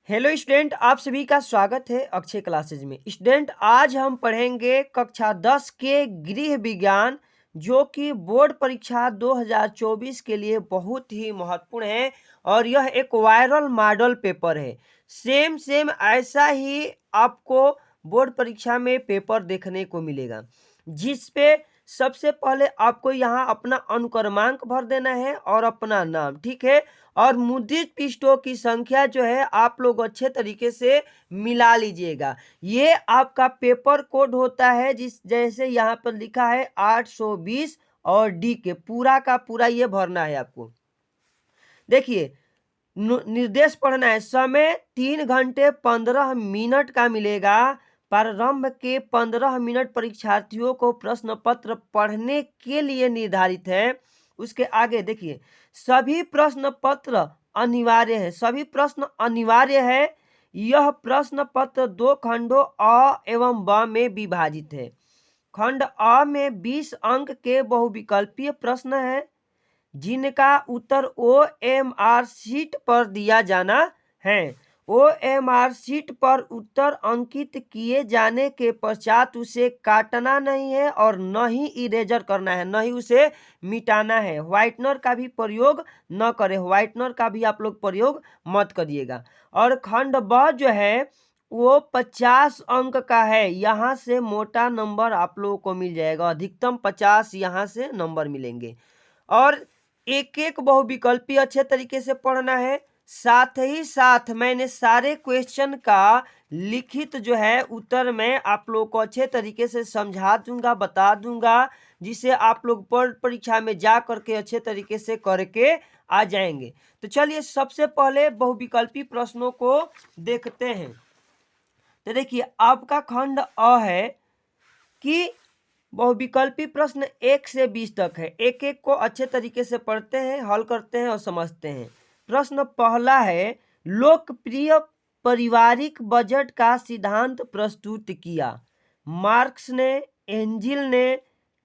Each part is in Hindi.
हेलो स्टूडेंट, आप सभी का स्वागत है अक्षय क्लासेज में। स्टूडेंट, आज हम पढ़ेंगे कक्षा 10 के गृह विज्ञान, जो कि बोर्ड परीक्षा 2024 के लिए बहुत ही महत्वपूर्ण है और यह एक वायरल मॉडल पेपर है। सेम ऐसा ही आपको बोर्ड परीक्षा में पेपर देखने को मिलेगा, जिस पे सबसे पहले आपको यहाँ अपना अनुक्रमांक भर देना है और अपना नाम, ठीक है। और मुद्रित पृष्ठों की संख्या जो है आप लोग अच्छे तरीके से मिला लीजिएगा। ये आपका पेपर कोड होता है, जिस जैसे यहाँ पर लिखा है 820 और डी के पूरा का पूरा ये भरना है आपको। देखिए, निर्देश पढ़ना है। समय 3 घंटे 15 मिनट का मिलेगा। प्रारंभ के 15 मिनट परीक्षार्थियों को प्रश्न पत्र पढ़ने के लिए निर्धारित है। उसके आगे देखिए, सभी प्रश्न पत्र अनिवार्य है। सभी प्रश्न अनिवार्य है। यह प्रश्न पत्र 2 खंडों अ एवं ब में विभाजित है। खंड अ में 20 अंक के बहुविकल्पीय प्रश्न है, जिनका उत्तर OMR शीट पर दिया जाना है। OMR शीट पर उत्तर अंकित किए जाने के पश्चात उसे काटना नहीं है और न ही इरेजर करना है, न ही उसे मिटाना है। व्हाइटनर का भी प्रयोग न करें, व्हाइटनर का भी आप लोग प्रयोग मत करिएगा। और खंड ब जो है वो 50 अंक का है। यहाँ से मोटा नंबर आप लोगों को मिल जाएगा, अधिकतम 50 यहाँ से नंबर मिलेंगे। और एक एक बहुविकल्पी अच्छे तरीके से पढ़ना है। साथ ही साथ मैंने सारे क्वेश्चन का लिखित जो है उत्तर में आप लोगों को अच्छे तरीके से समझा दूंगा, बता दूंगा, जिसे आप लोग परीक्षा में जा करके अच्छे तरीके से करके आ जाएंगे। तो चलिए सबसे पहले बहुविकल्पी प्रश्नों को देखते हैं। तो देखिए, आपका खंड अ है कि बहुविकल्पी प्रश्न 1 से 20 तक है। एक एक को अच्छे तरीके से पढ़ते हैं, हल करते हैं और समझते हैं। प्रश्न पहला है, लोकप्रिय पारिवारिक बजट का सिद्धांत प्रस्तुत किया। मार्क्स ने, एंजिल ने,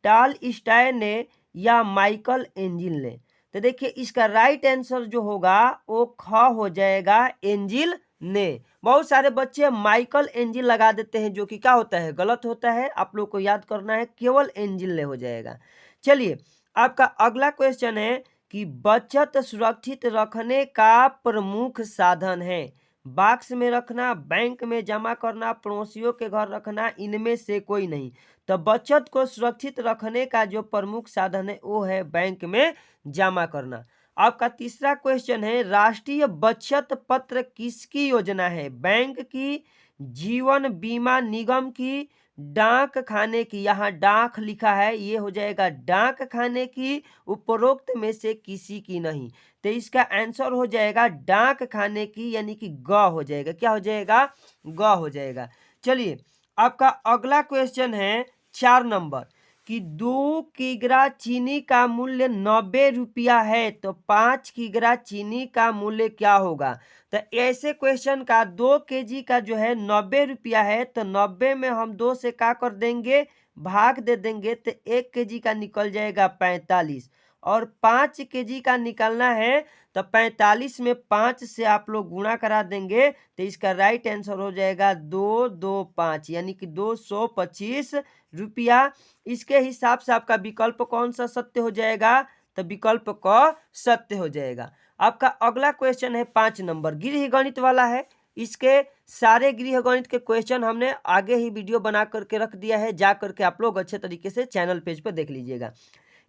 टॉलस्टॉय ने या माइकल एंजिल ने। तो देखिए, इसका राइट आंसर जो होगा वो ख हो जाएगा, एंजिल ने। बहुत सारे बच्चे माइकल एंजिल लगा देते हैं, जो कि क्या होता है, गलत होता है। आप लोग को याद करना है, केवल एंजिल ने हो जाएगा। चलिए, आपका अगला क्वेश्चन है कि बचत सुरक्षित रखने का प्रमुख साधन है। बॉक्स में रखना, बैंक में जमा करना, पड़ोसियों के घर रखना, इनमें से कोई नहीं। तो बचत को सुरक्षित रखने का जो प्रमुख साधन है वो है बैंक में जमा करना। आपका तीसरा क्वेश्चन है, राष्ट्रीय बचत पत्र किसकी योजना है? बैंक की, जीवन बीमा निगम की, डाक खाने की। यहाँ डाक लिखा है, ये हो जाएगा डाक खाने की, उपरोक्त में से किसी की नहीं। तो इसका आंसर हो जाएगा डाक खाने की, यानी कि ग हो जाएगा। क्या हो जाएगा? ग हो जाएगा। चलिए, आपका अगला क्वेश्चन है 4 नंबर कि 2 किग्रा चीनी का मूल्य 90 रुपया है, तो 5 किग्रा चीनी का मूल्य क्या होगा? तो ऐसे क्वेश्चन का 2 केजी का जो है 90 रुपया है, तो 90 में हम 2 से क्या कर देंगे, भाग दे देंगे, तो 1 केजी का निकल जाएगा 45। और 5 केजी का निकलना है, तो 45 में 5 से आप लोग गुणा करा देंगे, तो इसका राइट आंसर हो जाएगा 225, यानी कि 225 रुपया। इसके हिसाब से आपका विकल्प कौन सा सत्य हो जाएगा? तो विकल्प क सत्य हो जाएगा। आपका अगला क्वेश्चन है 5 नंबर, गृह गणित वाला है। इसके सारे गृह गणित के क्वेश्चन हमने आगे ही वीडियो बना करके रख दिया है, जा करके आप लोग अच्छे तरीके से चैनल पेज पर देख लीजिएगा।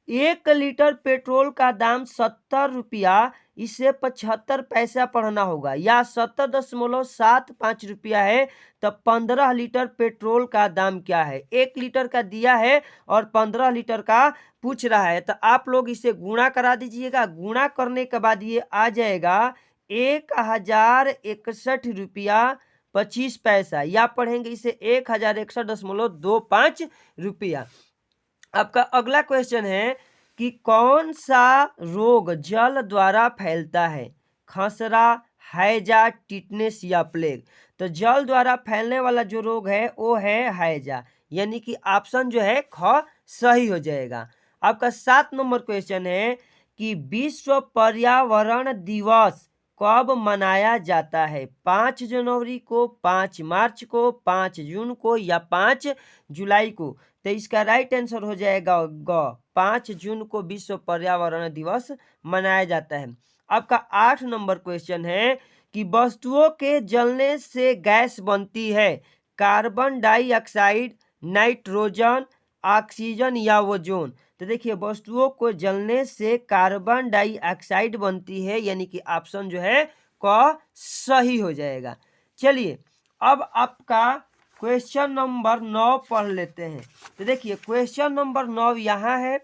1 लीटर पेट्रोल का दाम 70 रुपया, इसे 75 पैसा पढ़ना होगा, या 70.75 रुपया है, तो 15 लीटर पेट्रोल का दाम क्या है? 1 लीटर का दिया है और 15 लीटर का पूछ रहा है, तो आप लोग इसे गुणा करा दीजिएगा। गुणा करने के बाद ये आ जाएगा 1061 रुपया 25 पैसा, या पढ़ेंगे इसे 1061.25 रुपया। आपका अगला क्वेश्चन है कि कौन सा रोग जल द्वारा फैलता है? खसरा, हैजा, टिटनेस या प्लेग। तो जल द्वारा फैलने वाला जो रोग है वो है हैजा, यानी कि ऑप्शन जो है ख सही हो जाएगा। आपका 7 नंबर क्वेश्चन है कि विश्व पर्यावरण दिवस कब मनाया जाता है? 5 जनवरी को, 5 मार्च को, 5 जून को या 5 जुलाई को? तो इसका राइट आंसर हो जाएगा ग, 5 जून को विश्व पर्यावरण दिवस मनाया जाता है। आपका 8 नंबर क्वेश्चन है कि वस्तुओं के जलने से गैस बनती है, कार्बन डाइऑक्साइड, नाइट्रोजन, ऑक्सीजन या ओजोन? तो देखिए वस्तुओं को जलने से कार्बन डाइऑक्साइड बनती है, यानी कि ऑप्शन जो है क सही हो जाएगा। चलिए अब आपका क्वेश्चन नंबर 9 पढ़ लेते हैं। तो देखिए क्वेश्चन नंबर 9 यहाँ है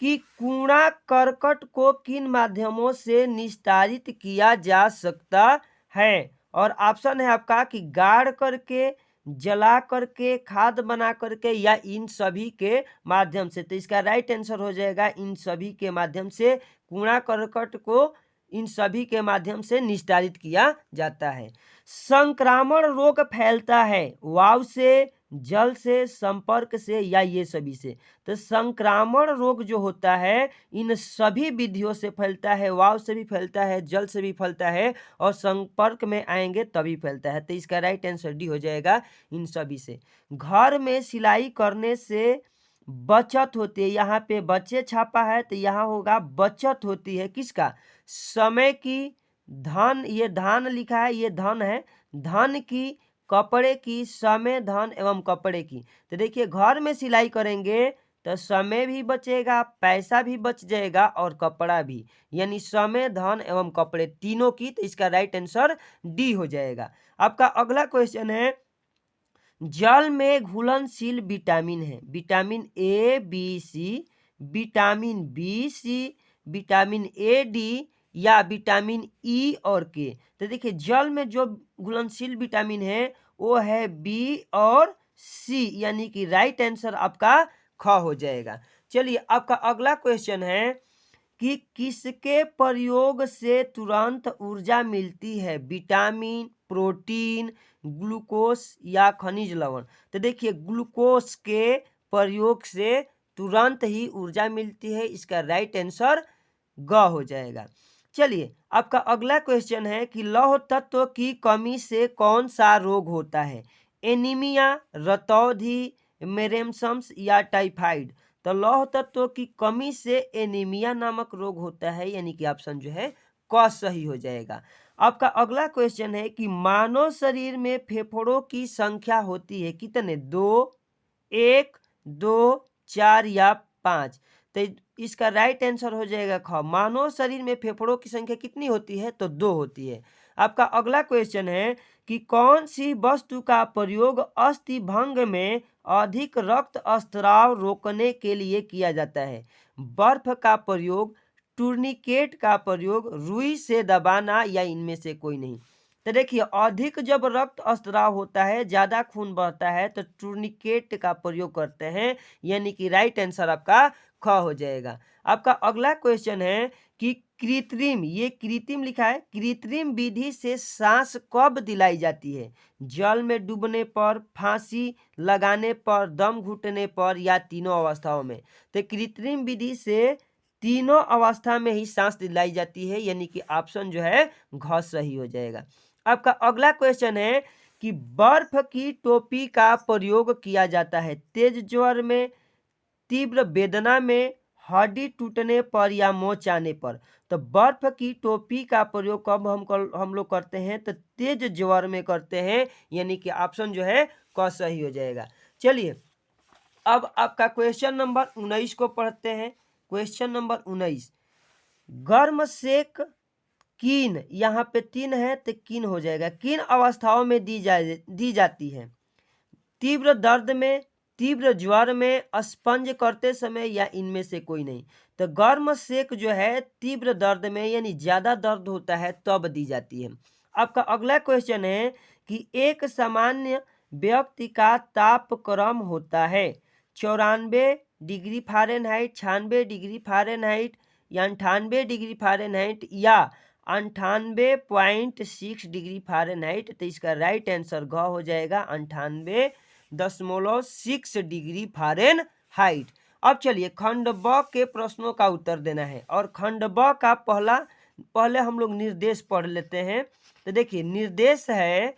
कि कूड़ा करकट को किन माध्यमों से निस्तारित किया जा सकता है? और ऑप्शन है आपका कि गाड़ करके, जला करके, खाद बना करके या इन सभी के माध्यम से। तो इसका राइट आंसर हो जाएगा इन सभी के माध्यम से। कूड़ा करकट को इन सभी के माध्यम से निस्तारित किया जाता है। संक्रामण रोग फैलता है वायु से, जल से, संपर्क से या ये सभी से? तो संक्रामण रोग जो होता है इन सभी विधियों से फैलता है, वायु से भी फैलता है, जल से भी फैलता है और संपर्क में आएंगे तभी फैलता है। तो इसका राइट आंसर डी हो जाएगा इन सभी से। घर में सिलाई करने से बचत होती है, यहाँ पे बच्चे छापा है तो यहाँ होगा बचत होती है किसका? समय की, धन, ये धान लिखा है ये धन है, धन की, कपड़े की, समय, धन एवं कपड़े की। तो देखिए घर में सिलाई करेंगे तो समय भी बचेगा, पैसा भी बच जाएगा और कपड़ा भी, यानी समय, धन एवं कपड़े तीनों की। तो इसका राइट आंसर डी हो जाएगा। आपका अगला क्वेश्चन है, जल में घुलनशील विटामिन है, vitamin A, B, C, vitamin B, C, vitamin A, D या विटामिन ई और के? तो देखिए जल में जो घुलनशील विटामिन है वो है बी और सी, यानी कि राइट आंसर आपका ख हो जाएगा। चलिए आपका अगला क्वेश्चन है कि किसके प्रयोग से तुरंत ऊर्जा मिलती है? विटामिन, प्रोटीन, ग्लूकोज या खनिज लवण? तो देखिए ग्लूकोज के प्रयोग से तुरंत ही ऊर्जा मिलती है, इसका राइट आंसर ग हो जाएगा। चलिए आपका अगला क्वेश्चन है कि लौह तत्व की कमी से कौन सा रोग होता है? एनीमिया, रतौंधी, मेरेमसम्स या टाइफाइड? तो लौह तत्व की कमी से एनीमिया नामक रोग होता है, यानी कि ऑप्शन जो है क सही हो जाएगा। आपका अगला क्वेश्चन है कि मानव शरीर में फेफड़ों की संख्या होती है कितने? 2, 1, 2, 4 या 5? तो इसका राइट आंसर हो जाएगा ख, मानव शरीर में फेफड़ों की संख्या कितनी होती है? तो 2 होती है। आपका अगला क्वेश्चन है कि कौन सी वस्तु का प्रयोग अस्थि भंग में अधिक रक्त स्राव रोकने के लिए किया जाता है? बर्फ का प्रयोग, टूर्निकेट का प्रयोग, रुई से दबाना या इनमें से कोई नहीं? तो देखिए अधिक जब रक्त स्राव होता है, ज्यादा खून बहता है तो टूर्निकेट का प्रयोग करते हैं, यानी कि राइट आंसर आपका ख हो जाएगा। आपका अगला क्वेश्चन है कि कृत्रिम, ये कृत्रिम लिखा है, कृत्रिम विधि से सांस कब दिलाई जाती है? जल में डूबने पर, फांसी लगाने पर, दम घुटने पर या तीनों अवस्थाओं में? तो कृत्रिम विधि से तीनों अवस्था में ही सांस दिलाई जाती है, यानी कि ऑप्शन जो है घ सही हो जाएगा। आपका अगला क्वेश्चन है कि बर्फ की टोपी का प्रयोग किया जाता है तेज ज्वर में, तीव्र वेदना में, हड्डी टूटने पर या मोच आने पर? तो बर्फ की टोपी का प्रयोग कब हम लोग करते हैं? तो तेज ज्वर में करते हैं, यानी कि ऑप्शन जो है क सही हो जाएगा। चलिए अब आपका क्वेश्चन नंबर 19 को पढ़ते हैं। क्वेश्चन नंबर 19, गर्म सेक किन, यहाँ पे 3 है तो किन हो जाएगा, किन अवस्थाओं में दी जाती है? तीव्र दर्द में, तीव्र ज्वर में, स्पंज करते समय या इनमें से कोई नहीं? तो गर्म सेक जो है तीव्र दर्द में, यानी ज्यादा दर्द होता है तब दी जाती है। आपका अगला क्वेश्चन है कि एक सामान्य व्यक्ति का तापक्रम होता है 94 डिग्री फ़ारेनहाइट, 96 डिग्री फ़ारेनहाइट या 98 डिग्री फ़ारेनहाइट या 98.6 डिग्री फ़ारेनहाइट? तो इसका राइट आंसर घ हो जाएगा 98.6 डिग्री फ़ारेनहाइट। अब चलिए खंड ब के प्रश्नों का उत्तर देना है और खंड ब का पहला पहले हम लोग निर्देश पढ़ लेते हैं। तो देखिए निर्देश है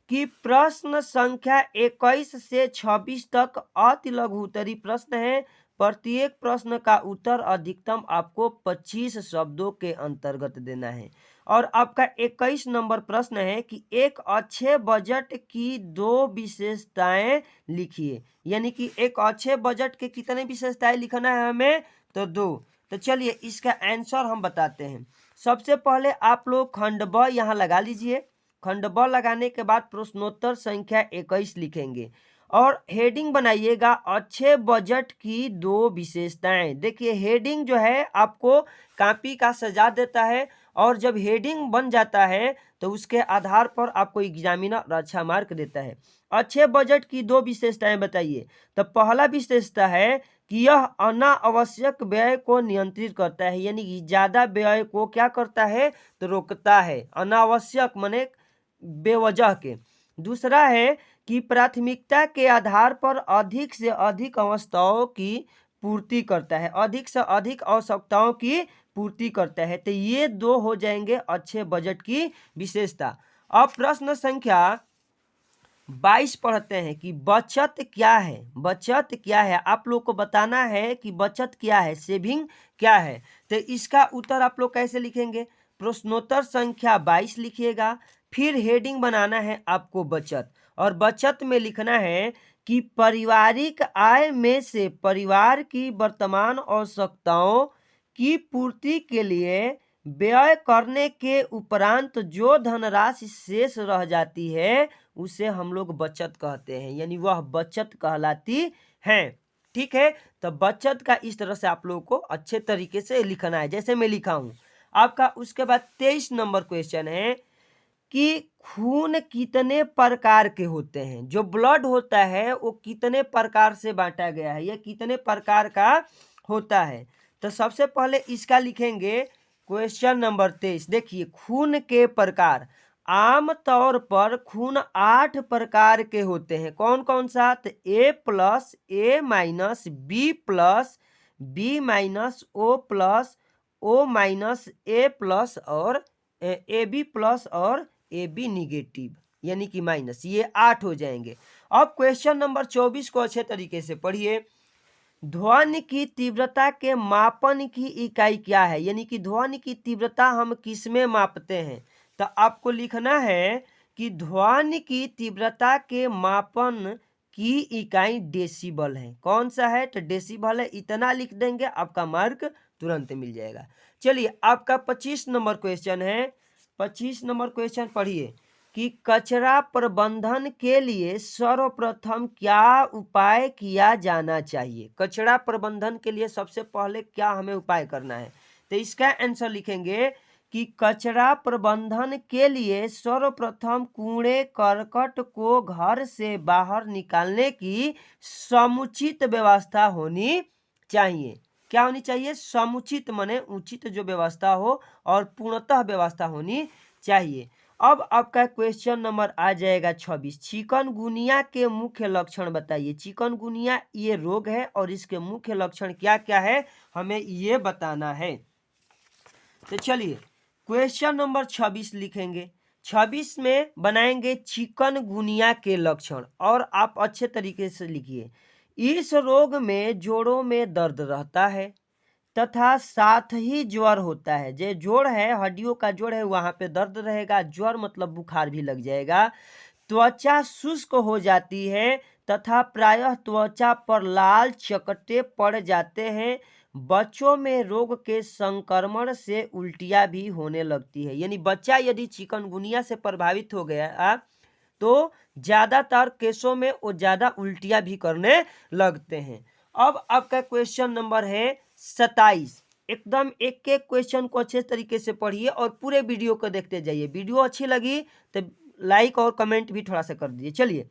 कि प्रश्न संख्या 21 से 26 तक अति लघु उत्तरीय प्रश्न है। प्रत्येक प्रश्न का उत्तर अधिकतम आपको 25 शब्दों के अंतर्गत देना है। और आपका 21 नंबर प्रश्न है कि एक अच्छे बजट की 2 विशेषताएं लिखिए। यानी कि एक अच्छे बजट के कितने विशेषताएं लिखना है हमें, तो 2। तो चलिए इसका आंसर हम बताते हैं। सबसे पहले आप लोग खंड ब यहाँ लगा लीजिए। खंड ब लगाने के बाद प्रश्नोत्तर संख्या 21 लिखेंगे और हेडिंग बनाइएगा अच्छे बजट की 2 विशेषताएं। देखिए हेडिंग जो है आपको कॉपी का सजा देता है और जब हेडिंग बन जाता है तो उसके आधार पर आपको एग्जामिनर अच्छा मार्क देता है। अच्छे बजट की 2 विशेषताएं बताइए। तो पहला विशेषता है कि यह अनावश्यक व्यय को नियंत्रित करता है, यानी कि ज्यादा व्यय को क्या करता है, तो रोकता है। अनावश्यक माने बेवजह के। दूसरा है कि प्राथमिकता के आधार पर अधिक से अधिक आवश्यकताओं की पूर्ति करता है, अधिक से अधिक आवश्यकताओं की पूर्ति करता है। तो ये 2 हो जाएंगे अच्छे बजट की विशेषता। अब प्रश्न संख्या 22 पढ़ते हैं कि बचत क्या है। बचत क्या है आप लोग को बताना है कि बचत क्या है, सेविंग क्या है। तो इसका उत्तर आप लोग कैसे लिखेंगे, प्रश्नोत्तर संख्या 22 लिखिएगा, फिर हेडिंग बनाना है आपको बचत, और बचत में लिखना है कि पारिवारिक आय में से परिवार की वर्तमान आवश्यकताओं की पूर्ति के लिए व्यय करने के उपरांत जो धनराशि शेष रह जाती है उसे हम लोग बचत कहते हैं, यानी वह बचत कहलाती है। ठीक है, तो बचत का इस तरह से आप लोगों को अच्छे तरीके से लिखना है जैसे मैं लिखा हूं आपका। उसके बाद 23 नंबर क्वेश्चन है कि खून कितने प्रकार के होते हैं। जो ब्लड होता है वो कितने प्रकार से बांटा गया है, यह कितने प्रकार का होता है। तो सबसे पहले इसका लिखेंगे क्वेश्चन नंबर 23। देखिए खून के प्रकार, आम तौर पर खून 8 प्रकार के होते हैं। कौन कौन सा, तो A plus, A minus, B plus, B minus, O plus, O minus, A plus और ए बी प्लस और ए बी निगेटिव यानी कि माइनस, ये 8 हो जाएंगे। अब क्वेश्चन नंबर 24 को अच्छे तरीके से पढ़िए। ध्वनि की तीव्रता के मापन की इकाई क्या है, यानी कि ध्वनि की तीव्रता हम किस में मापते हैं। तो आपको लिखना है कि ध्वनि की तीव्रता के मापन की इकाई डेसिबल है। कौन सा है, तो डेसिबल है। इतना लिख देंगे आपका मार्क तुरंत मिल जाएगा। चलिए आपका 25 नंबर क्वेश्चन है। 25 नंबर क्वेश्चन पढ़िए कि कचरा प्रबंधन के लिए सर्वप्रथम क्या उपाय किया जाना चाहिए। कचरा प्रबंधन के लिए सबसे पहले क्या हमें उपाय करना है, तो इसका आंसर लिखेंगे कि कचरा प्रबंधन के लिए सर्वप्रथम कूड़े करकट को घर से बाहर निकालने की समुचित व्यवस्था होनी चाहिए। क्या होनी चाहिए, समुचित माने उचित जो व्यवस्था हो और पूर्णतः व्यवस्था होनी चाहिए। अब आपका क्वेश्चन नंबर आ जाएगा 26। चिकनगुनिया के मुख्य लक्षण बताइए। चिकनगुनिया ये रोग है और इसके मुख्य लक्षण क्या क्या है हमें ये बताना है। तो चलिए क्वेश्चन नंबर 26 लिखेंगे। 26 में बनाएंगे चिकनगुनिया के लक्षण, और आप अच्छे तरीके से लिखिए। इस रोग में जोड़ों में दर्द रहता है तथा साथ ही ज्वर होता है। जो जोड़ है, हड्डियों का जोड़ है, वहां पे दर्द रहेगा। ज्वर मतलब बुखार भी लग जाएगा। त्वचा शुष्क हो जाती है तथा प्रायः त्वचा पर लाल चकत्ते पड़ जाते हैं। बच्चों में रोग के संक्रमण से उल्टियां भी होने लगती है। यानी बच्चा यदि चिकनगुनिया से प्रभावित हो गया तो ज्यादातर केसों में वो ज्यादा उल्टियां भी करने लगते हैं। अब आपका क्वेश्चन नंबर है 27। एकदम एक एक क्वेश्चन को अच्छे तरीके से पढ़िए और पूरे वीडियो को देखते जाइए। वीडियो अच्छी लगी तो लाइक और कमेंट भी थोड़ा सा कर दीजिए। चलिए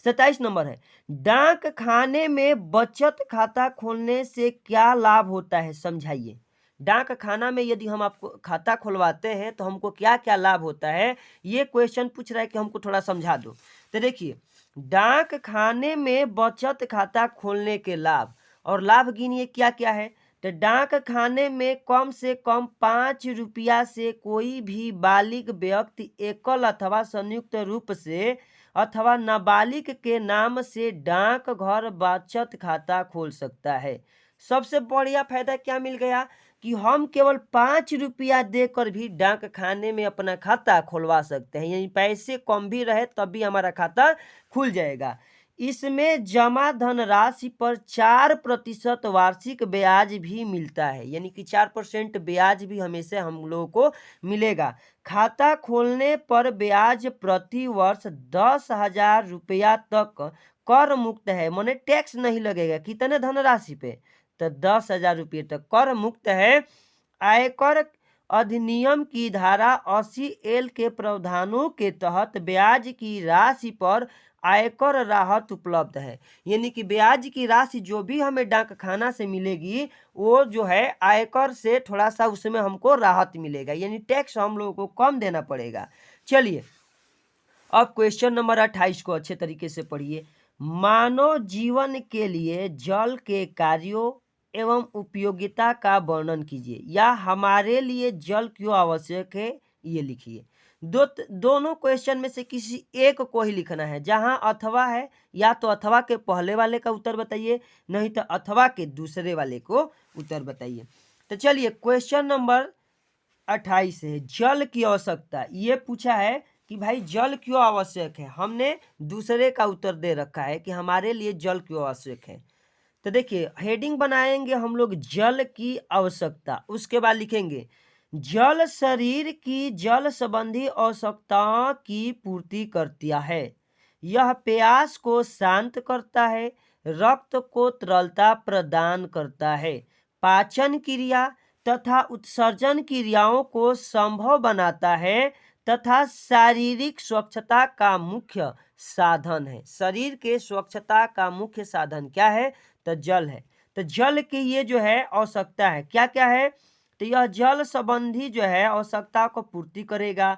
27 नंबर है, डाक खाने में बचत खाता खोलने से क्या लाभ होता है, समझाइए। डाक खाना में यदि हम आपको खाता खुलवाते हैं तो हमको क्या क्या लाभ होता है, ये क्वेश्चन पूछ रहा है कि हमको थोड़ा समझा दो। तो देखिए डाक खाने में बचत खाता खोलने के लाभ, और लाभ गिनिए क्या क्या है। तो डाक खाने में कम से कम 5 रुपया से कोई भी बालिग व्यक्ति एकल अथवा संयुक्त रूप से अथवा नाबालिग के नाम से डाक घर बचत खाता खोल सकता है। सबसे बढ़िया फायदा क्या मिल गया कि हम केवल 5 रुपया देकर भी डाक खाने में अपना खाता खुलवा सकते हैं, यानी पैसे कम भी रहे तब भी हमारा खाता खुल जाएगा। इसमें जमा धनराशि पर 4% वार्षिक ब्याज भी मिलता है, यानी कि 4% ब्याज भी हमेशा हम लोगों को मिलेगा। खाता खोलने पर ब्याज प्रति वर्ष 10,000 रुपया तक कर मुक्त है, माने टैक्स नहीं लगेगा। कितने धनराशि पे? तो 10,000 रुपये तक कर मुक्त है। आयकर अधिनियम की धारा 80 के प्रावधानों के तहत ब्याज की राशि पर आयकर राहत उपलब्ध है, यानी कि ब्याज की राशि जो भी हमें डाक खाना से मिलेगी वो जो है आयकर से थोड़ा सा उसमें हमको राहत मिलेगा, यानी टैक्स हम लोगों को कम देना पड़ेगा। चलिए अब क्वेश्चन नंबर 28 को अच्छे तरीके से पढ़िए। मानव जीवन के लिए जल के कार्यों एवं उपयोगिता का वर्णन कीजिए, या हमारे लिए जल क्यों आवश्यक है ये लिखिए। दोनों क्वेश्चन में से किसी एक को ही लिखना है। जहां अथवा है या तो अथवा के पहले वाले का उत्तर बताइए, नहीं तो अथवा के दूसरे वाले को उत्तर बताइए। तो चलिए क्वेश्चन नंबर 28 है, जल की आवश्यकता। ये पूछा है कि भाई जल क्यों आवश्यक है, हमने दूसरे का उत्तर दे रखा है कि हमारे लिए जल क्यों आवश्यक है। तो देखिए हेडिंग बनाएंगे हम लोग जल की आवश्यकता, उसके बाद लिखेंगे जल शरीर की जल संबंधी आवश्यकताओं की पूर्ति करता है। यह प्यास को शांत करता है, रक्त को तरलता प्रदान करता है, पाचन क्रिया तथा उत्सर्जन क्रियाओं को संभव बनाता है तथा शारीरिक स्वच्छता का मुख्य साधन है। शरीर के स्वच्छता का मुख्य साधन क्या है? तो जल है। तो जल की ये जो है आवश्यकता है, क्या क्या है? तो यह जल संबंधी जो है आवश्यकता को पूर्ति करेगा,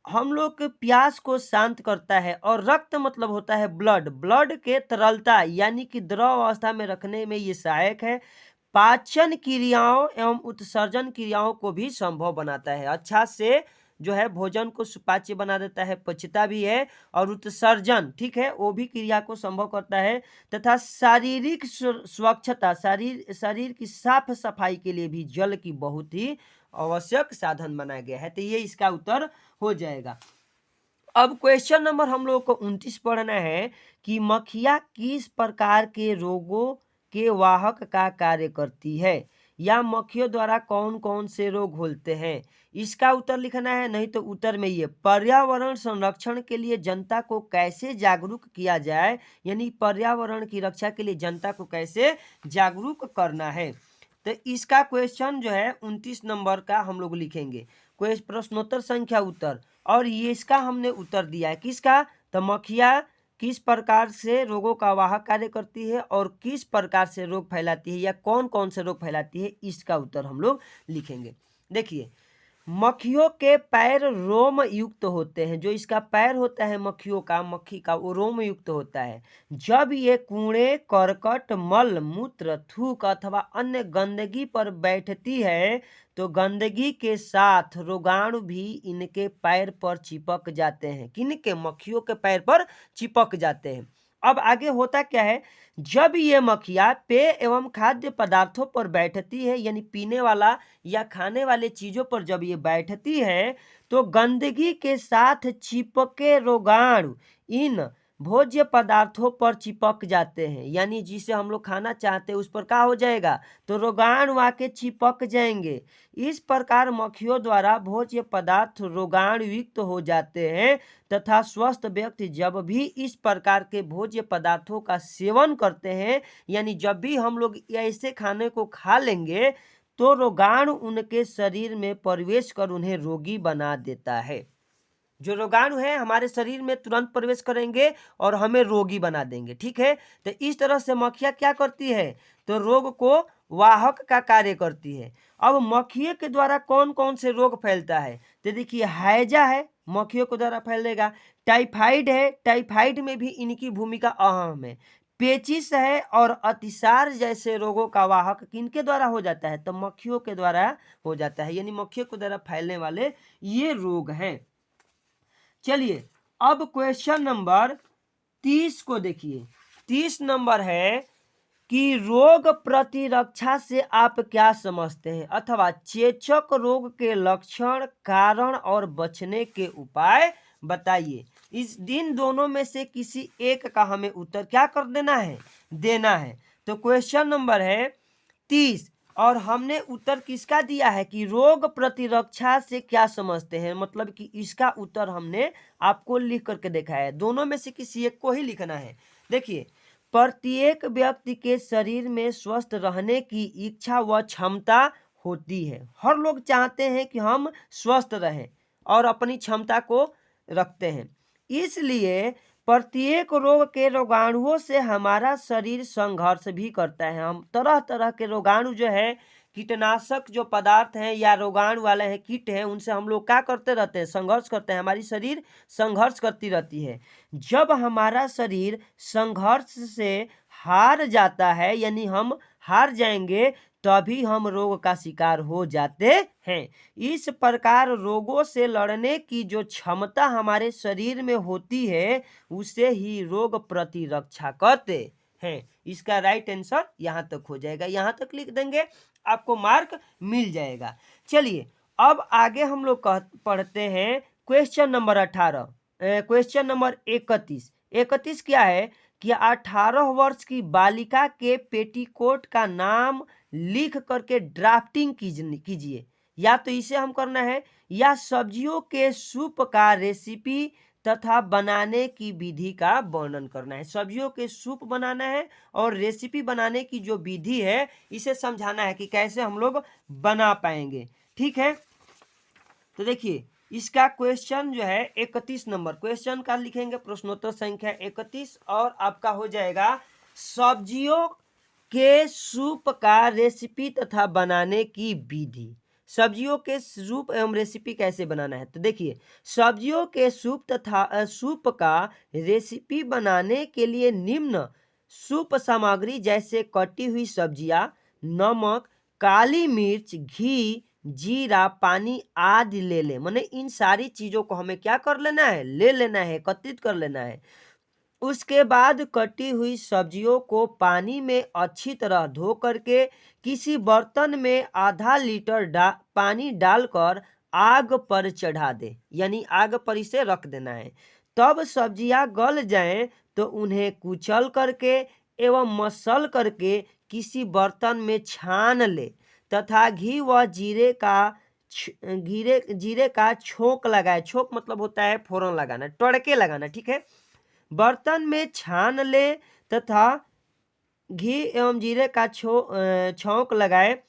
हम लोग के प्यास को शांत करता है, और रक्त मतलब होता है ब्लड, ब्लड के तरलता यानी कि द्रव अवस्था में रखने में ये सहायक है। पाचन क्रियाओं एवं उत्सर्जन क्रियाओं को भी संभव बनाता है, अच्छा से जो है भोजन को सुपाच्य बना देता है, पचता भी है, और उत्सर्जन ठीक है वो भी क्रिया को संभव करता है, तथा शारीरिक स्वच्छता शरीर की साफ सफाई के लिए भी जल की बहुत ही आवश्यक साधन बनाया गया है। तो ये इसका उत्तर हो जाएगा। अब क्वेश्चन नंबर हम लोग को 29 पढ़ना है कि मक्खियाँ किस प्रकार के रोगों के वाहक का कार्य करती है, या मक्खियों द्वारा कौन कौन से रोग होते हैं, इसका उत्तर लिखना है। नहीं तो उत्तर में ये पर्यावरण संरक्षण के लिए जनता को कैसे जागरूक किया जाए, यानी पर्यावरण की रक्षा के लिए जनता को कैसे जागरूक करना है। तो इसका क्वेश्चन जो है 29 नंबर का हम लोग लिखेंगे, प्रश्नोत्तर संख्या उत्तर, और ये इसका हमने उत्तर दिया है किसका? तो मक्खियाँ किस प्रकार से रोगों का वाहक कार्य करती है और किस प्रकार से रोग फैलाती है, या कौन कौन से रोग फैलाती है, इसका उत्तर हम लोग लिखेंगे। देखिए मक्खियों के पैर रोम युक्त होते हैं, जो इसका पैर होता है मक्खियों का, मक्खी का, वो रोम युक्त होता है। जब ये कूड़े करकट मल मूत्र थूक अथवा अन्य गंदगी पर बैठती है तो गंदगी के साथ रोगाणु भी इनके पैर पर चिपक जाते हैं। किनके? मक्खियों के पैर पर चिपक जाते हैं। अब आगे होता क्या है, जब ये मक्खियाँ पेय एवं खाद्य पदार्थों पर बैठती है, यानी पीने वाला या खाने वाले चीजों पर जब ये बैठती है तो गंदगी के साथ चिपके रोगाणु इन भोज्य पदार्थों पर चिपक जाते हैं, यानी जिसे हम लोग खाना चाहते हैं उस पर क्या हो जाएगा? तो रोगाणु आके चिपक जाएंगे। इस प्रकार मक्खियों द्वारा भोज्य पदार्थ रोगाणु युक्त हो जाते हैं, तथा स्वस्थ व्यक्ति जब भी इस प्रकार के भोज्य पदार्थों का सेवन करते हैं, यानी जब भी हम लोग ऐसे खाने को खा लेंगे तो रोगाणु उनके शरीर में प्रवेश कर उन्हें रोगी बना देता है। जो रोगाणु है हमारे शरीर में तुरंत प्रवेश करेंगे और हमें रोगी बना देंगे, ठीक है। तो इस तरह से मक्खियाँ क्या करती है? तो रोग को वाहक का कार्य करती है। अब मक्खियों के द्वारा कौन कौन से रोग फैलता है? तो देखिए हैजा है, मक्खियों के द्वारा फैलेगा। टाइफाइड है, टाइफाइड में भी इनकी भूमिका अहम है। पेचिश है और अतिसार जैसे रोगों का वाहक किनके द्वारा हो जाता है? तो मक्खियों के द्वारा हो जाता है, यानी मक्खियों के द्वारा फैलने वाले ये रोग हैं। चलिए अब क्वेश्चन नंबर 30 को देखिए। 30 नंबर है कि रोग प्रतिरक्षा से आप क्या समझते हैं, अथवा चेचक रोग के लक्षण, कारण और बचने के उपाय बताइए। इन दोनों में से किसी एक का हमें उत्तर क्या कर देना है। तो क्वेश्चन नंबर है 30 और हमने उत्तर किसका दिया है कि रोग प्रतिरक्षा से क्या समझते हैं, मतलब कि इसका उत्तर हमने आपको लिख करके देखा है। दोनों में से किसी एक को ही लिखना है। देखिए, प्रत्येक व्यक्ति के शरीर में स्वस्थ रहने की इच्छा व क्षमता होती है। हर लोग चाहते हैं कि हम स्वस्थ रहें और अपनी क्षमता को रखते हैं, इसलिए प्रत्येक रोग के रोगाणुओं से हमारा शरीर संघर्ष भी करता है। हम तरह तरह के रोगाणु जो है, कीटनाशक जो पदार्थ हैं या रोगाणु वाले हैं, कीट हैं, उनसे हम लोग क्या करते रहते हैं? संघर्ष करते हैं। हमारी शरीर संघर्ष करती रहती है। जब हमारा शरीर संघर्ष से हार जाता है, यानी हम हार जाएंगे, तभी हम रोग का शिकार हो जाते हैं। इस प्रकार रोगों से लड़ने की जो क्षमता हमारे शरीर में होती है, उसे ही रोग प्रतिरक्षा कहते हैं। इसका राइट आंसर यहाँ तक हो जाएगा। यहाँ तक लिख देंगे, आपको मार्क मिल जाएगा। चलिए अब आगे हम लोग पढ़ते हैं क्वेश्चन नंबर 18। क्वेश्चन नंबर 31 क्या है कि 18 वर्ष की बालिका के पेटीकोट का नाम लिख करके ड्राफ्टिंग कीजिए। या तो इसे हम करना है, या सब्जियों के सूप का रेसिपी तथा बनाने की विधि का वर्णन करना है। सब्जियों के सूप बनाना है और रेसिपी बनाने की जो विधि है, इसे समझाना है कि कैसे हम लोग बना पाएंगे। ठीक है, तो देखिए इसका क्वेश्चन जो है 31 नंबर क्वेश्चन का लिखेंगे, प्रश्नोत्तर संख्या 31, और आपका हो जाएगा सब्जियों के सूप का रेसिपी तथा बनाने की विधि। सब्जियों के सूप एवं रेसिपी कैसे बनाना है? तो देखिए, सब्जियों के सूप तथा सूप का रेसिपी बनाने के लिए निम्न सूप सामग्री जैसे कटी हुई सब्जियां, नमक, काली मिर्च, घी, जीरा, पानी आदि ले लें। माने इन सारी चीजों को हमें क्या कर लेना है? ले लेना है, एकत्रित कर लेना है। उसके बाद कटी हुई सब्जियों को पानी में अच्छी तरह धो करके किसी बर्तन में आधा लीटर पानी डालकर आग पर चढ़ा दे, यानी आग पर इसे रख देना है। तब सब्जियां गल जाएं तो उन्हें कुचल करके एवं मसल करके किसी बर्तन में छान ले तथा घी व जीरे का छोंक लगाए। छोंक मतलब होता है फोरन लगाना, तड़के लगाना। ठीक है, बर्तन में छान ले तथा घी एवं जीरे का छौंक लगाए।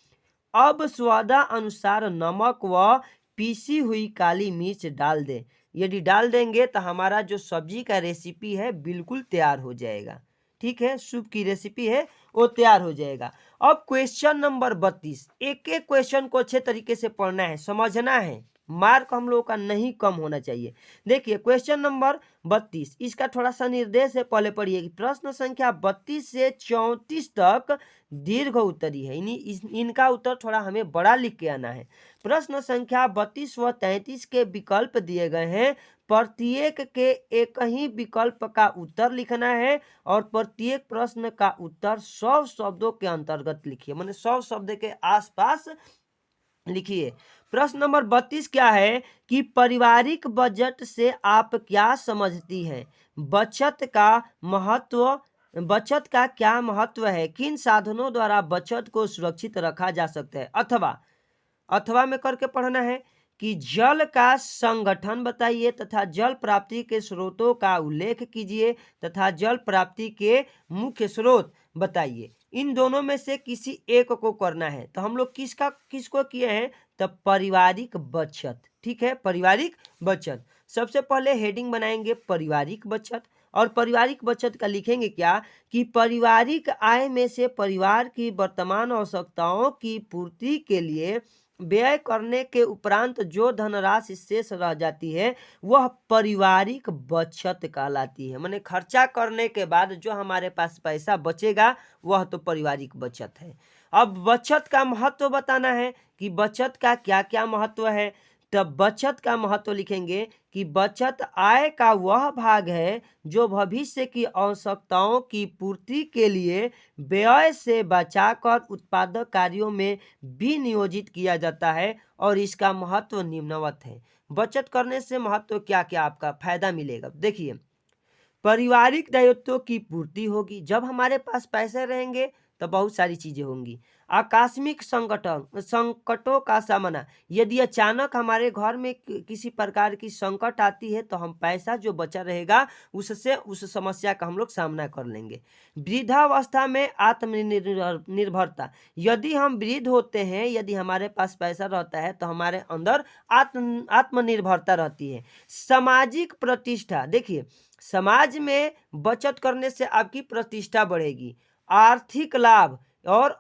अब स्वादा अनुसार नमक व पीसी हुई काली मिर्च डाल दे। यदि डाल देंगे तो हमारा जो सब्जी का रेसिपी है बिल्कुल तैयार हो जाएगा। ठीक है, सूप की रेसिपी है वो तैयार हो जाएगा। अब क्वेश्चन नंबर 32, एक एक क्वेश्चन को अच्छे तरीके से पढ़ना है, समझना है, मार्क हम लोगों का नहीं कम होना चाहिए। देखिए क्वेश्चन नंबर 32, इसका थोड़ा सा निर्देश है, पहले पढ़िए कि प्रश्न संख्या 32 से 34 तक दीर्घ उत्तरी है, इनका उत्तर थोड़ा हमें बड़ा लिख के आना है। प्रश्न संख्या 32 व 33 के विकल्प दिए गए हैं, प्रत्येक के एक ही विकल्प का उत्तर लिखना है और प्रत्येक प्रश्न का उत्तर 100 शब्दों के अंतर्गत लिखिए, माने 100 शब्द के आसपास लिखिए। प्रश्न नंबर 32 क्या है कि पारिवारिक बजट से आप क्या समझती हैं? बचत का क्या महत्व है? किन साधनों द्वारा बचत को सुरक्षित रखा जा सकता है? अथवा में करके पढ़ना है कि जल का संगठन बताइए तथा जल प्राप्ति के स्रोतों का उल्लेख कीजिए तथा जल प्राप्ति के मुख्य स्रोत बताइए। इन दोनों में से किसी एक को करना है। तो हम लोग किसको किए हैं? तो पारिवारिक बचत। ठीक है, पारिवारिक बचत। सबसे पहले हेडिंग बनाएंगे पारिवारिक बचत, और पारिवारिक बचत का लिखेंगे क्या कि पारिवारिक आय में से परिवार की वर्तमान आवश्यकताओं की पूर्ति के लिए व्यय करने के उपरांत जो धनराशि शेष रह जाती है वह पारिवारिक बचत कहलाती है। माने खर्चा करने के बाद जो हमारे पास पैसा बचेगा वह तो पारिवारिक बचत है। अब बचत का महत्व बताना है कि बचत का क्या क्या महत्व है। तब बचत का महत्व लिखेंगे कि बचत आय का वह भाग है जो भविष्य की आवश्यकताओं की पूर्ति के लिए व्यय से बचाकर उत्पादक कार्यों में विनियोजित किया जाता है और इसका महत्व निम्नवत है। बचत करने से महत्व क्या क्या आपका फायदा मिलेगा, देखिए। पारिवारिक दायित्वों की पूर्ति होगी। जब हमारे पास पैसे रहेंगे तो बहुत सारी चीजें होंगी। आकस्मिक संकटों का सामना, यदि अचानक हमारे घर में किसी प्रकार की संकट आती है तो हम पैसा जो बचा रहेगा उससे उस समस्या का हम लोग सामना कर लेंगे। वृद्धावस्था में आत्मनिर्भरता, यदि हम वृद्ध होते हैं, यदि हमारे पास पैसा रहता है तो हमारे अंदर आत्मनिर्भरता रहती है। सामाजिक प्रतिष्ठा, देखिए समाज में बचत करने से आपकी प्रतिष्ठा बढ़ेगी। आर्थिक लाभ, और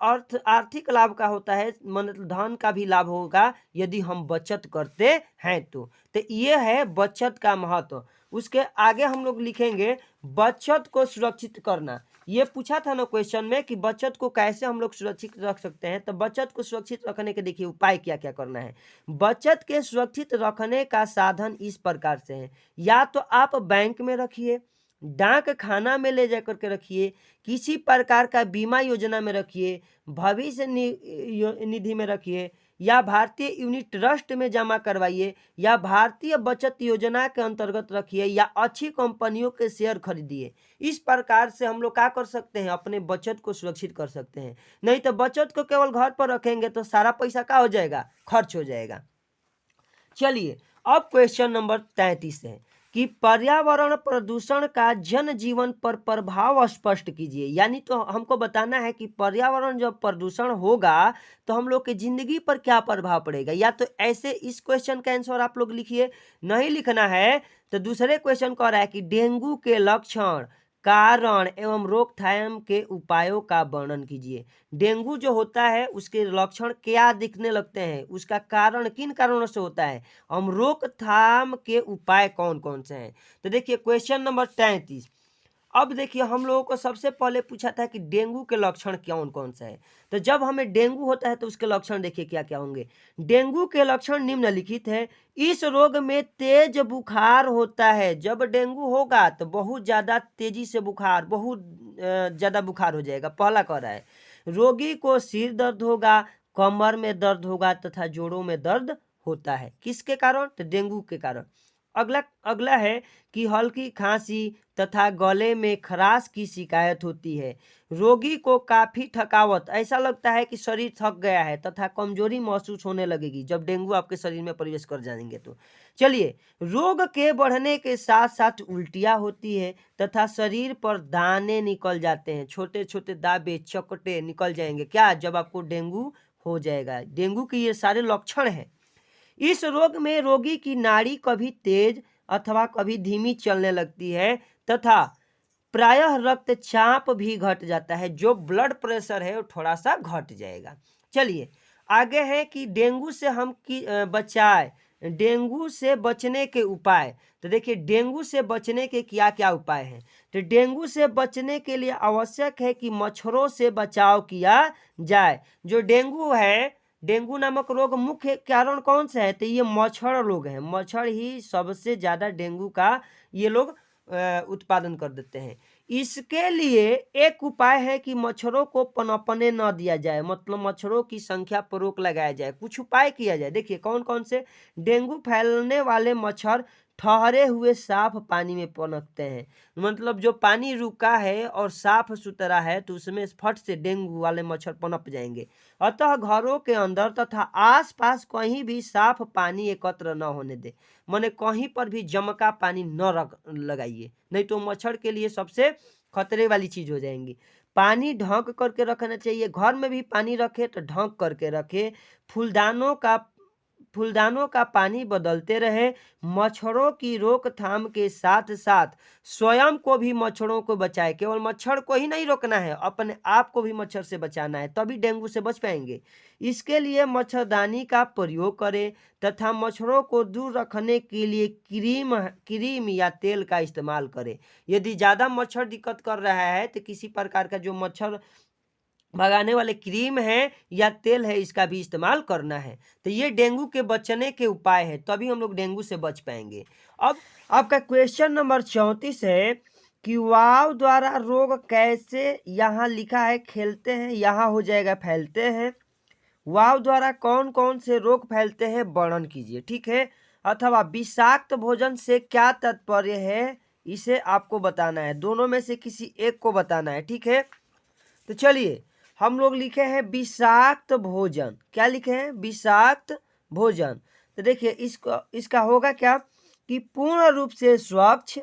आर्थिक लाभ का होता है मतलब धन का भी लाभ होगा यदि हम बचत करते हैं तो ये है बचत का महत्व। उसके आगे हम लोग लिखेंगे बचत को सुरक्षित करना। ये पूछा था ना क्वेश्चन में कि बचत को कैसे हम लोग सुरक्षित रख सकते हैं, तो बचत को सुरक्षित रखने के देखिए उपाय क्या क्या करना है। बचत के सुरक्षित रखने का साधन इस प्रकार से है, या तो आप बैंक में रखिए, डाक खाना में ले जाकर के रखिए, किसी प्रकार का बीमा योजना में रखिए, भविष्य निधि में रखिए, या भारतीय यूनिट ट्रस्ट में जमा करवाइए, या भारतीय बचत योजना के अंतर्गत रखिए, या अच्छी कंपनियों के शेयर खरीदिए। इस प्रकार से हम लोग क्या कर सकते हैं, अपने बचत को सुरक्षित कर सकते हैं। नहीं तो बचत को केवल घर पर रखेंगे तो सारा पैसा क्या हो जाएगा, खर्च हो जाएगा। चलिए अब क्वेश्चन नंबर 33 है कि पर्यावरण प्रदूषण का जनजीवन पर प्रभाव स्पष्ट कीजिए। यानी तो हमको बताना है कि पर्यावरण जब प्रदूषण होगा तो हम लोग की जिंदगी पर क्या प्रभाव पड़ेगा। या तो ऐसे इस क्वेश्चन का आंसर आप लोग लिखिए, नहीं लिखना है तो दूसरे क्वेश्चन कह रहा है कि डेंगू के लक्षण, कारण एवं रोकथाम के उपायों का वर्णन कीजिए। डेंगू जो होता है उसके लक्षण क्या दिखने लगते हैं, उसका कारण किन कारणों से होता है, हम रोकथाम के उपाय कौन कौन से हैं। तो देखिए क्वेश्चन नंबर 33। अब देखिए हम लोगों को सबसे पहले पूछा था कि डेंगू के लक्षण कौन कौन से है। तो जब हमें डेंगू होता है तो उसके लक्षण देखिए क्या क्या होंगे। डेंगू के लक्षण निम्नलिखित है। इस रोग में तेज बुखार होता है। जब डेंगू होगा तो बहुत ज्यादा तेजी से बुखार, बहुत ज्यादा बुखार हो जाएगा। पहला कह रहा है रोगी को सिर दर्द होगा, कमर में दर्द होगा तथा जोड़ों में दर्द होता है। किसके कारण, तो डेंगू के कारण। अगला है कि हल्की खांसी तथा गले में खराश की शिकायत होती है। रोगी को काफी थकावट, ऐसा लगता है कि शरीर थक गया है तथा कमजोरी महसूस होने लगेगी जब डेंगू आपके शरीर में प्रवेश कर जाएंगे तो। चलिए, रोग के बढ़ने के साथ साथ उल्टियां होती है तथा शरीर पर दाने निकल जाते हैं, छोटे छोटे दावे चकटे निकल जाएंगे। क्या, जब आपको डेंगू हो जाएगा। डेंगू के ये सारे लक्षण हैं। इस रोग में रोगी की नाड़ी कभी तेज अथवा कभी धीमी चलने लगती है तथा प्रायः रक्तचाप भी घट जाता है। जो ब्लड प्रेशर है वो थोड़ा सा घट जाएगा। चलिए आगे है कि डेंगू से हम बचाए, डेंगू से बचने के उपाय। तो देखिए डेंगू से बचने के क्या क्या उपाय हैं। तो डेंगू से बचने के लिए आवश्यक है कि मच्छरों से बचाव किया जाए। जो डेंगू है, डेंगू नामक रोग मुख्य कारण कौन सा है, तो ये मच्छर लोग हैं। मच्छर ही सबसे ज्यादा डेंगू का ये लोग उत्पादन कर देते हैं। इसके लिए एक उपाय है कि मच्छरों को पनपने न दिया जाए, मतलब मच्छरों की संख्या पर रोक लगाया जाए। कुछ उपाय किया जाए, देखिए कौन कौन से। डेंगू फैलने वाले मच्छर ठहरे हुए साफ पानी में पनपते हैं। मतलब जो पानी रुका है और साफ सुथरा है तो उसमें फट से डेंगू वाले मच्छर पनप जाएंगे। अतः घरों के अंदर तथा आसपास कहीं भी साफ पानी एकत्र न होने दे, माने कहीं पर भी जमका पानी न लगाइए, नहीं तो मच्छर के लिए सबसे खतरे वाली चीज हो जाएंगी। पानी ढक करके रखना चाहिए। घर में भी पानी रखे तो ढक करके रखे। फूलदानों का फूलदानों का पानी बदलते रहे। मच्छरों की रोकथाम के साथ साथ स्वयं को भी मच्छरों को बचाए। केवल मच्छर को ही नहीं रोकना है, अपने आप को भी मच्छर से बचाना है, तभी डेंगू से बच पाएंगे। इसके लिए मच्छरदानी का प्रयोग करें तथा मच्छरों को दूर रखने के लिए क्रीम या तेल का इस्तेमाल करें। यदि ज़्यादा मच्छर दिक्कत कर रहा है तो किसी प्रकार का जो मच्छर भगाने वाले क्रीम है या तेल है, इसका भी इस्तेमाल करना है। तो ये डेंगू के बचने के उपाय है, तभी हम लोग डेंगू से बच पाएंगे। अब आपका क्वेश्चन नंबर 34 है कि वायु द्वारा रोग कैसे, यहाँ लिखा है खेलते हैं, यहाँ हो जाएगा फैलते हैं। वायु द्वारा कौन कौन से रोग फैलते हैं वर्णन कीजिए, ठीक है। अथवा विषाक्त भोजन से क्या तात्पर्य है, इसे आपको बताना है, दोनों में से किसी एक को बताना है, ठीक है। तो चलिए हम लोग लिखे हैं विषाक्त भोजन। क्या लिखे हैं? विषाक्त भोजन। तो देखिए इसका होगा क्या कि पूर्ण रूप से स्वच्छ,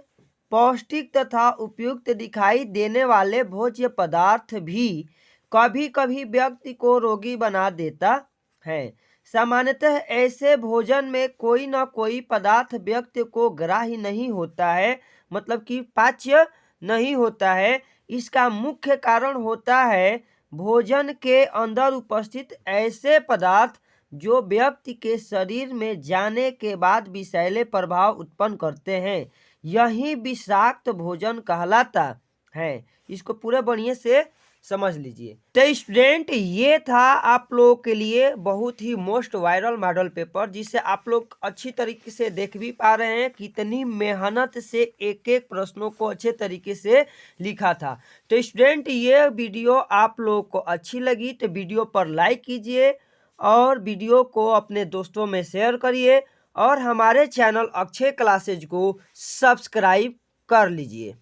पौष्टिक तथा उपयुक्त दिखाई देने वाले भोज्य पदार्थ भी कभी कभी व्यक्ति को रोगी बना देता है। सामान्यतः ऐसे भोजन में कोई न कोई पदार्थ व्यक्ति को ग्राह्य नहीं होता है, मतलब कि पाच्य नहीं होता है। इसका मुख्य कारण होता है भोजन के अंदर उपस्थित ऐसे पदार्थ जो व्यक्ति के शरीर में जाने के बाद विषैले प्रभाव उत्पन्न करते हैं, यही विषाक्त भोजन कहलाता है। इसको पूरे बढ़िया से समझ लीजिए। तो स्टूडेंट, ये था आप लोगों के लिए बहुत ही मोस्ट वायरल मॉडल पेपर, जिसे आप लोग अच्छी तरीके से देख भी पा रहे हैं कितनी मेहनत से एक एक प्रश्नों को अच्छे तरीके से लिखा था। तो स्टूडेंट, ये वीडियो आप लोगों को अच्छी लगी तो वीडियो पर लाइक कीजिए और वीडियो को अपने दोस्तों में शेयर करिए और हमारे चैनल अक्षय क्लासेज को सब्सक्राइब कर लीजिए।